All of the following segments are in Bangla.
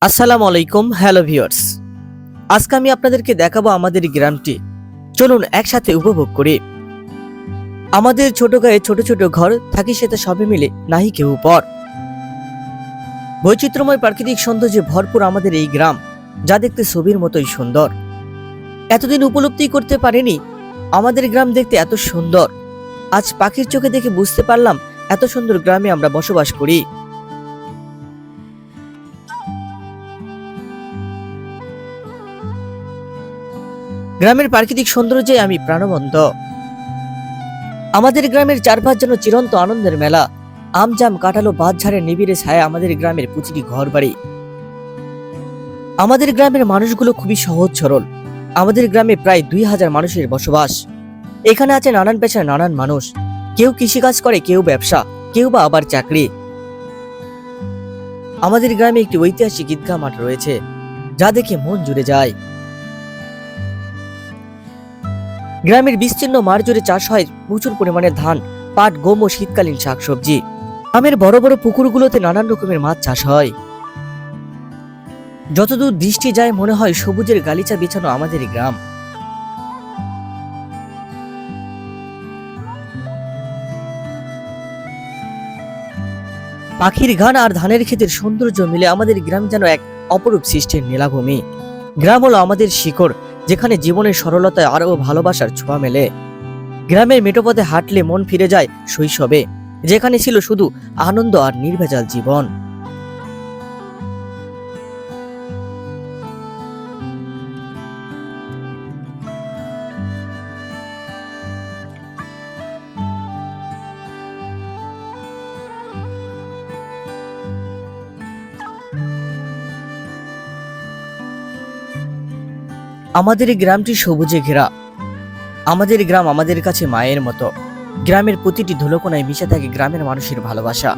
আসসালামু আলাইকুম, হ্যালো ভিউয়ার্স। আজকে আমি আপনাদেরকে দেখাবো আমাদের গ্রামটি। চলুন একসাথে উপভোগ করি। আমাদের ছোট গায়ে ছোট ছোট ঘর, থাকি সেটা সবে মিলে নাহি কেউ পর। বৈচিত্র্যময় প্রাকৃতিক সৌন্দর্যে ভরপুর আমাদের এই গ্রাম, যা দেখতে ছবির মতোই সুন্দর। এতদিন উপলব্ধি করতে পারিনি আমাদের গ্রাম দেখতে এত সুন্দর। আজ পাখির চোখে দেখে বুঝতে পারলাম এত সুন্দর গ্রামে আমরা বসবাস করি। গ্রামের প্রাকৃতিক সৌন্দর্যে আমি প্রাণবন্ত। আমাদের গ্রামের চারপাশ যেন চিরন্ত আনন্দের মেলা। আম জাম কাঁঠালো বাঁশঝাড়ের নিবিড়ে ছায়া আমাদের গ্রামের প্রতিটি ঘর বাড়ি। আমাদের গ্রামের মানুষগুলো খুবই সহজ সরল। আমাদের গ্রামে প্রায় 2000 মানুষের বসবাস। এখানে আছে নানান পেশার নানান মানুষ। কেউ কৃষিকাজ করে, কেউ ব্যবসা, কেউ বা আবার চাকরি। আমাদের গ্রামে একটি ঐতিহাসিক ঈদগাহ মাঠ রয়েছে, যা দেখে মন জুড়ে যায়। গ্রামের বিস্তীর্ণ মাঠ জুড়ে চাষ হয় প্রচুর পরিমাণে ধান, পাট, গম ও শীতকালীন শাকসবজি। গ্রামের বড় বড় পুকুরগুলোতে নানান রকমের মাছ চাষ হয়। যতদূর দৃষ্টি যায় মনে হয় সবুজের গালিচা বিছানো আমাদের গ্রাম। পাখির গান আর ধানের ক্ষেতের সৌন্দর্য মিলে আমাদের গ্রাম যেন এক অপরূপ সৃষ্টির নীলাভূমি। গ্রাম হলো আমাদের শিকড়, যেখানে জীবনের সরলতায় আরও ভালোবাসার ছোঁয়া মেলে। গ্রামের মেঠোপথে হাঁটলে মন ফিরে যায় শৈশবে, যেখানে ছিল শুধু আনন্দ আর নির্ভেজাল জীবন। আমাদের এই গ্রামটি সবুজে ঘেরা। আমাদের গ্রাম আমাদের কাছে মায়ের মতো। গ্রামের প্রতিটি ধুলোকোনায় মিশে থাকে গ্রামের মানুষের ভালোবাসা।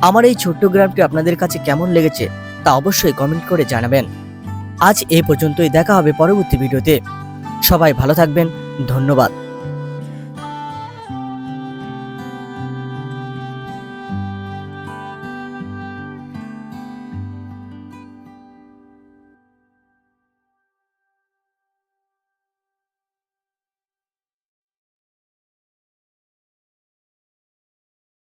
আমার এই ছোট্ট গ্রামটি আপনাদের কাছে কেমন লেগেছে তা অবশ্যই কমেন্ট করে জানাবেন। আজ এই পর্যন্তই, দেখা হবে পরবর্তী ভিডিওতে। সবাই ভালো থাকবেন, ধন্যবাদ।